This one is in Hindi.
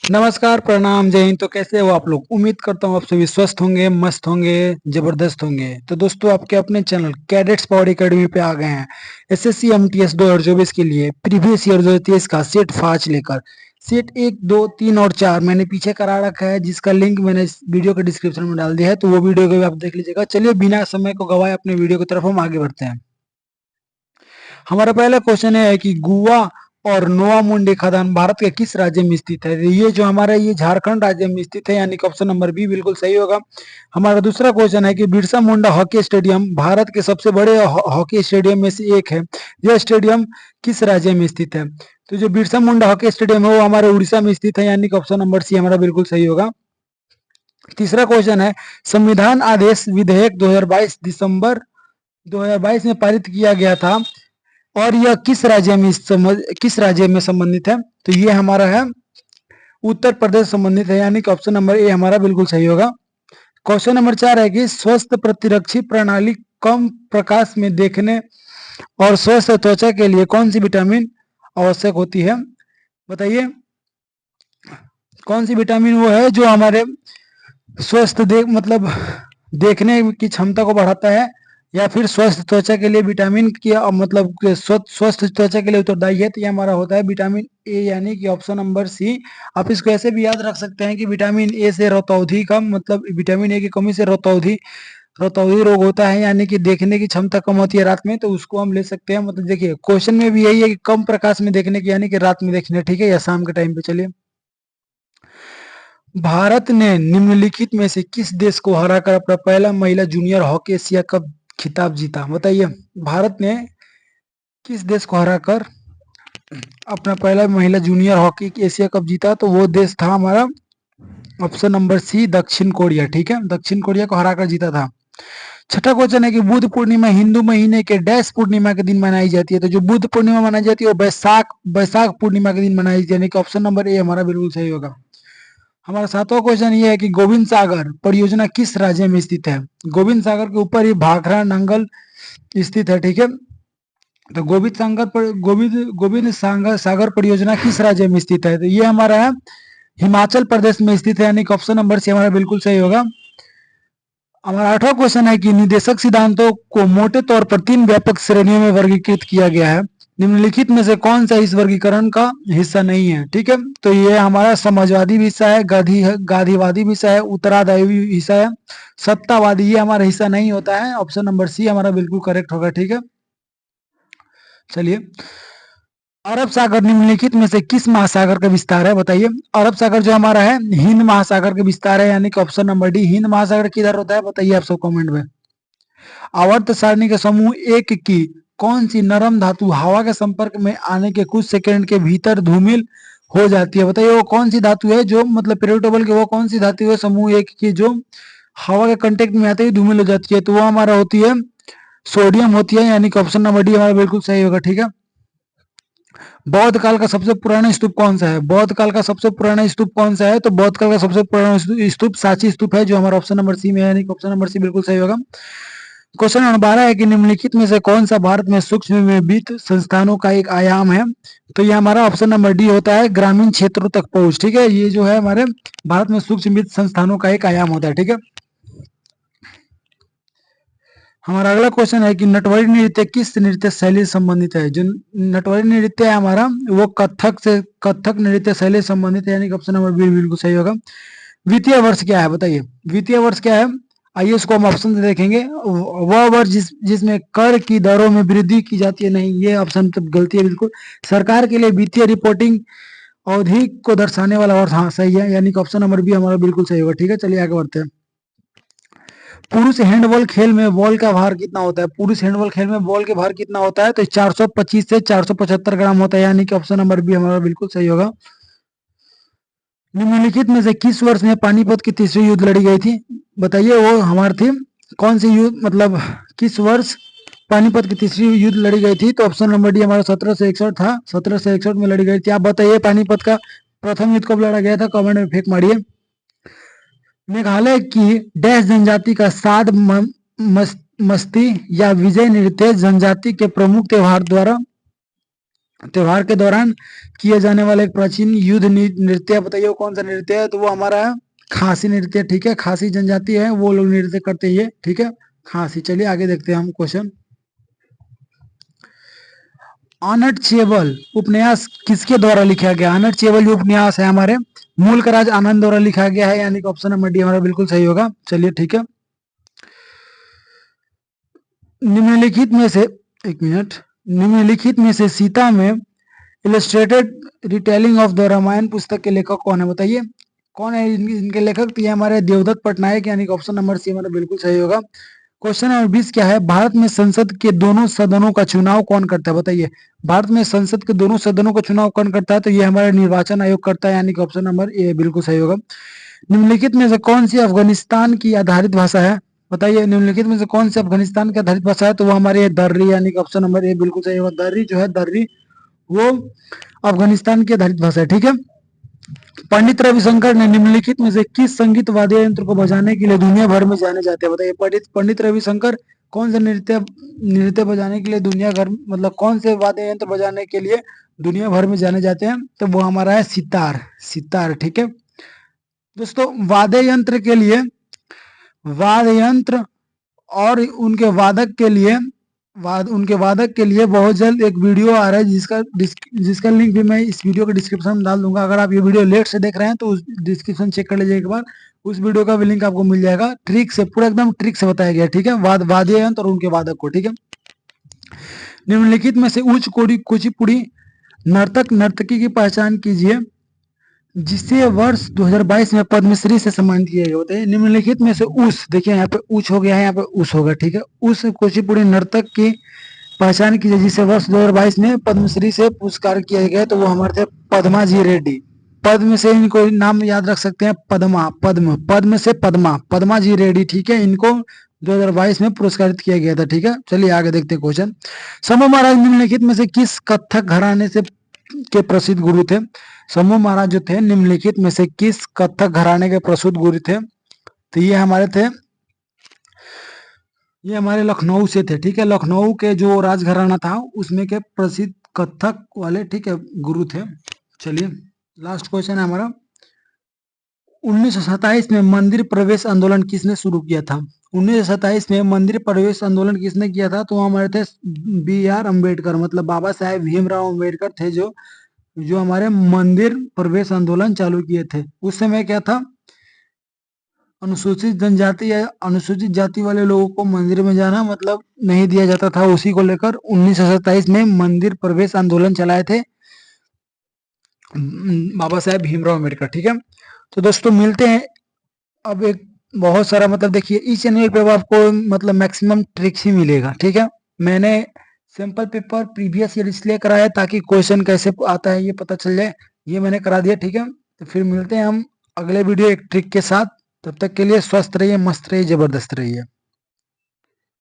नमस्कार, प्रणाम, जय हिंद। तो कैसे हो आप लोग? उम्मीद करता हूँ आप सभी स्वस्थ होंगे, मस्त होंगे, जबरदस्त होंगे। तो दोस्तों, आपके अपने चैनल कैडेट्स पावर एकेडमी पे आ गए हैं एसएससी एमटीएस 2024 के लिए प्रीवियस ईयर 2023 का सेट 5 लेकर। सेट 1, 2, 3 और 4 मैंने पीछे करा रखा है, जिसका लिंक मैंने इस वीडियो के डिस्क्रिप्शन में डाल दिया है, तो वो वीडियो को भी आप देख लीजिएगा। चलिए बिना समय को गवाए अपने वीडियो की तरफ हम आगे बढ़ते हैं। हमारा पहला क्वेश्चन है कि गोवा और नोवा मुंडी खदान भारत के किस राज्य में स्थित है? तो ये जो हमारा ये झारखंड राज्य में स्थित है, यानी कि ऑप्शन नंबर बी बिल्कुल सही होगा। हमारा दूसरा क्वेश्चन है कि बिरसा मुंडा हॉकी स्टेडियम भारत के सबसे बड़े हॉकी स्टेडियम में से एक है। यह स्टेडियम किस राज्य में स्थित है? तो जो बिरसा मुंडा हॉकी स्टेडियम है वो हमारे उड़ीसा में स्थित है, यानी कि ऑप्शन नंबर सी हमारा बिल्कुल सही होगा। तीसरा क्वेश्चन है संविधान आदेश विधेयक 2022 दिसंबर 2022 में पारित किया गया था और यह किस राज्य में संबंधित है? तो ये हमारा है उत्तर प्रदेश संबंधित है, यानी कि ऑप्शन नंबर ए हमारा बिल्कुल सही होगा। क्वेश्चन नंबर 4 है कि स्वस्थ प्रतिरक्षी प्रणाली कम प्रकाश में देखने और स्वस्थ त्वचा के लिए कौन सी विटामिन आवश्यक होती है? बताइए कौन सी विटामिन वो है जो हमारे स्वस्थ देखने की क्षमता को बढ़ाता है, या फिर स्वस्थ त्वचा के लिए विटामिन की स्वस्थ त्वचा के लिए उत्तरदायी है? तो ये हमारा होता है विटामिन ए, यानी कि ऑप्शन नंबर सी। आप इसको ऐसे भी याद रख सकते हैं कि विटामिन ए से रतौंधी का मतलब विटामिन ए की कमी से रतौंधी रतौंधी रोग होता है, यानी कि देखने की क्षमता कम होती है रात में, तो उसको हम ले सकते हैं। मतलब देखिए क्वेश्चन में भी यही है कि कम प्रकाश में देखने की, यानी कि रात में देखने, ठीक है, या शाम के टाइम पे। चलिए, भारत ने निम्नलिखित में से किस देश को हराकर अपना पहला महिला जूनियर हॉकी एशिया कप खिताब जीता? बताइए भारत ने किस देश को हराकर अपना पहला महिला जूनियर हॉकी एशिया कप जीता? तो वो देश था हमारा ऑप्शन नंबर सी दक्षिण कोरिया। ठीक है, दक्षिण कोरिया को हराकर जीता था। छठा क्वेश्चन है कि बुद्ध पूर्णिमा हिंदू महीने के डैश पूर्णिमा के दिन मनाई जाती है? तो जो बुद्ध पूर्णिमा मनाई जाती है वो बैसाख पूर्णिमा के दिन मनाई जाती है, यानी कि ऑप्शन नंबर ए हमारा बिल्कुल सही होगा। हमारा सातवां क्वेश्चन ये है कि गोविंद सागर परियोजना किस राज्य में स्थित है? गोविंद सागर के ऊपर ही भाखड़ा नंगल स्थित है। ठीक है, तो गोविंद सागर परियोजना किस राज्य में स्थित है? तो ये हमारा है हिमाचल प्रदेश में स्थित है, यानी कि ऑप्शन नंबर सी हमारा बिल्कुल सही होगा। हमारा आठवां क्वेश्चन है कि निदेशक सिद्धांतों को मोटे तौर पर 3 व्यापक श्रेणियों में वर्गीकृत किया गया है। निम्नलिखित में से कौन सा इस वर्गीकरण का हिस्सा नहीं है? ठीक है, तो ये हमारा समाजवादी हिस्सा है, गांधीवादी हिस्सा है, उत्तरादायी हिस्सा है, सत्तावादी, ये हमारा हिस्सा नहीं होता है। ऑप्शन नंबर सी हमारा बिल्कुल करेक्ट होगा। ठीक है, चलिए, अरब सागर निम्नलिखित में से किस महासागर का विस्तार है? बताइए, अरब सागर जो हमारा है हिंद महासागर का विस्तार है, यानी कि ऑप्शन नंबर डी। हिंद महासागर किधर होता है बताइए आप सब कमेंट में। आवर्त सारणी के समूह एक की कौन सी नरम धातु हवा के संपर्क में आने के कुछ सेकंड के भीतर धूमिल हो जाती है? बताइए वो कौन सी धातु है जो मतलब पीरियोडिक टेबल की वो कौन सी धातु है समूह एक की जो हवा के कांटेक्ट में आते ही धूमिल हो जाती है? तो वो हमारा होती है सोडियम होती है, यानी कि ऑप्शन नंबर डी हमारा बिल्कुल सही होगा। ठीक है, बौद्ध काल का सबसे पुराना स्तूप कौन सा है? बौद्ध काल का सबसे पुराना स्तूप कौन सा है? तो बौद्ध काल का सबसे पुराना स्तूप सांची स्तूप है, जो हमारा ऑप्शन नंबर सी में है, यानी कि ऑप्शन नंबर सी बिल्कुल सही होगा। क्वेश्चन नंबर 12 है कि निम्नलिखित में से कौन सा भारत में सूक्ष्म वित्त संस्थानों का एक आयाम है? तो ये हमारा ऑप्शन नंबर डी होता है ग्रामीण क्षेत्रों तक पहुंच। ठीक है, ये जो है हमारे भारत में सूक्ष्म वित्त संस्थानों का एक आयाम होता है। ठीक है, हमारा अगला क्वेश्चन है कि नटवरी नृत्य किस नृत्य शैली से संबंधित है? जो नटवरी नृत्य है हमारा वो कथक नृत्य शैली से संबंधित है, यानी कि ऑप्शन नंबर बी बिल्कुल सही होगा। वित्तीय वर्ष क्या है बताइए? वित्तीय वर्ष क्या है? आइए इसको हम ऑप्शन से देखेंगे। वह वर्ष जिसमें कर की दरों में वृद्धि की जाती है, नहीं, ये ऑप्शन तो गलती है बिल्कुल। सरकार के लिए वित्तीय रिपोर्टिंग अवधि को दर्शाने वाला वर्ष, हाँ सही है, यानी कि ऑप्शन नंबर बी हमारा बिल्कुल सही होगा। ठीक है, चलिए आगे बढ़ते हैं। पुरुष हैंडबॉल खेल में बॉल का भार कितना होता है? पुरुष हैंडबॉल खेल में बॉल के भार कितना होता है? तो 425 से 475 ग्राम होता है, यानी कि ऑप्शन नंबर बी हमारा बिल्कुल सही होगा। निम्नलिखित में से किस वर्ष में पानीपत की तीसरी युद्ध लड़ी गई थी? बताइए वो हमारी थी कौन सी युद्ध, मतलब किस वर्ष पानीपत की तीसरी युद्ध लड़ी गई थी? तो ऑप्शन नंबर डी हमारा 1761 था, 1761 में लड़ी गई थी। आप बताइए पानीपत का प्रथम युद्ध कब लड़ा गया था? कमेंट में फेंक मारिए। मेघालय की डैश जनजाति का मस्ती या विजय नृत्य जनजाति के प्रमुख त्योहार द्वारा त्योहार के दौरान किए जाने वाला एक प्राचीन युद्ध नृत्य बताइए वो कौन सा नृत्य है? तो वो हमारा खासी नृत्य, ठीक है। खासी जनजाति है वो लोग नृत्य करते हैं ये, ठीक है, खासी। चलिए आगे देखते हैं हम क्वेश्चन। अनटचेबल उपन्यास किसके द्वारा लिखा गया? अनटचेबल जो उपन्यास है हमारे मुल्क राज आनंद द्वारा लिखा गया है, यानी कि ऑप्शन नंबर डी हमारा बिल्कुल सही होगा। चलिए ठीक है। निम्नलिखित में से, एक मिनट, निम्नलिखित में से सीता में illustrated retelling of the Ramayana पुस्तक के लेखक कौन है? बताइए कौन है इनके लेखक? तो ये हमारे देवदत्त पटनायक, यानी कि ऑप्शन नंबर सी हमारा बिल्कुल सही होगा। क्वेश्चन नंबर 20 क्या है? भारत में संसद के दोनों सदनों का चुनाव कौन करता है? बताइए भारत में संसद के दोनों सदनों का चुनाव कौन करता है? तो ये हमारा निर्वाचन आयोग करता है, यानी कि ऑप्शन नंबर ए बिल्कुल सही होगा। निम्नलिखित में से कौन सी अफगानिस्तान की आधारित भाषा है? बताइए निम्नलिखित में से कौन सी अफगानिस्तान की आधारित भाषा है? तो वो हमारे दर्री, यानी कि ऑप्शन नंबर ए बिल्कुल सही होगा। दर्री जो है, दर्री वो अफगानिस्तान की आधारित भाषा है, ठीक है। पंडित रविशंकर ने निम्नलिखित में से किस संगीत वाद्य यंत्र को बजाने के लिए दुनिया भर में जाने जाते हैं? बताइए पंडित रविशंकर कौन से नृत्य नृत्य बजाने के लिए दुनिया भर, मतलब कौन से वाद्य यंत्र बजाने के लिए दुनिया भर में जाने जाते हैं? तो वो हमारा है सितार, सितार, ठीक है। दोस्तों वाद्य यंत्र के लिए, वाद्य यंत्र और उनके वादक के लिए बहुत जल्द एक वीडियो आ रहा है जिसका लिंक भी मैं इस वीडियो के डिस्क्रिप्शन में डाल दूंगा। अगर आप ये वीडियो लेट से देख रहे हैं तो उस डिस्क्रिप्शन चेक कर लीजिए एक बार, उस वीडियो का भी लिंक आपको मिल जाएगा। ट्रिक से, पूरा एकदम ट्रिक से बताया गया है, ठीक है, वाद्य यंत्र और उनके वादक को, ठीक है। निम्नलिखित में से उच्च कोटि कुचिपुड़ी नर्तक नर्तकी की पहचान कीजिए जिसे वर्ष 2022 में पद्मश्री से सम्मानित किया गया। होता है निम्नलिखित में से उस, देखिए यहाँ पे उच हो गया है, यहाँ पे उस होगा, ठीक है। उस कुचिपुड़ी नर्तक की पहचान कीजिए जिसे वर्ष 2022 में पद्मश्री से पुरस्कार किया गया, तो वो हमारे थे पद्मा जी रेड्डी। पद्म से इनको नाम याद रख सकते हैं, पद्मा, पद्म से पद्मा, पद्मा जी रेड्डी, ठीक है। इनको 2022 में पुरस्कारित किया गया था, ठीक है। चलिए आगे देखते हैं क्वेश्चन। शंभू महाराज निम्नलिखित में से किस कथक घराने से के प्रसिद्ध गुरु थे? शंभू महाराज जो थे निम्नलिखित में से किस कथक घराने के प्रसिद्ध गुरु थे? तो ये हमारे लखनऊ से थे, ठीक है। लखनऊ के जो राजघराना था उसमें के प्रसिद्ध कथक वाले, ठीक है, गुरु थे। चलिए लास्ट क्वेश्चन है हमारा। 1927 में मंदिर प्रवेश आंदोलन किसने शुरू किया था? 1927 में मंदिर प्रवेश आंदोलन किसने किया था? तो हमारे थे B.R. अम्बेडकर, मतलब बाबा साहेब भीमराव अम्बेडकर थे जो जो हमारे मंदिर प्रवेश आंदोलन चालू किए थे। उस समय क्या था, अनुसूचित जनजाति या अनुसूचित जाति वाले लोगों को मंदिर में जाना मतलब नहीं दिया जाता था। उसी को लेकर 1927 में मंदिर प्रवेश आंदोलन चलाए थे बाबा साहेब भीमराव अम्बेडकर, ठीक है। तो दोस्तों मिलते हैं अब एक बहुत सारा, मतलब देखिए इस चैनल पे आपको मतलब मैक्सिमम ट्रिक्स ही मिलेगा, ठीक है। मैंने सैंपल पेपर प्रीवियस ईयर इसलिए कराया ताकि क्वेश्चन कैसे आता है ये पता चल जाए, ये मैंने करा दिया, ठीक है। तो फिर मिलते हैं हम अगले वीडियो एक ट्रिक के साथ। तब तक के लिए स्वस्थ रहिए, मस्त रहिए, जबरदस्त रहिए।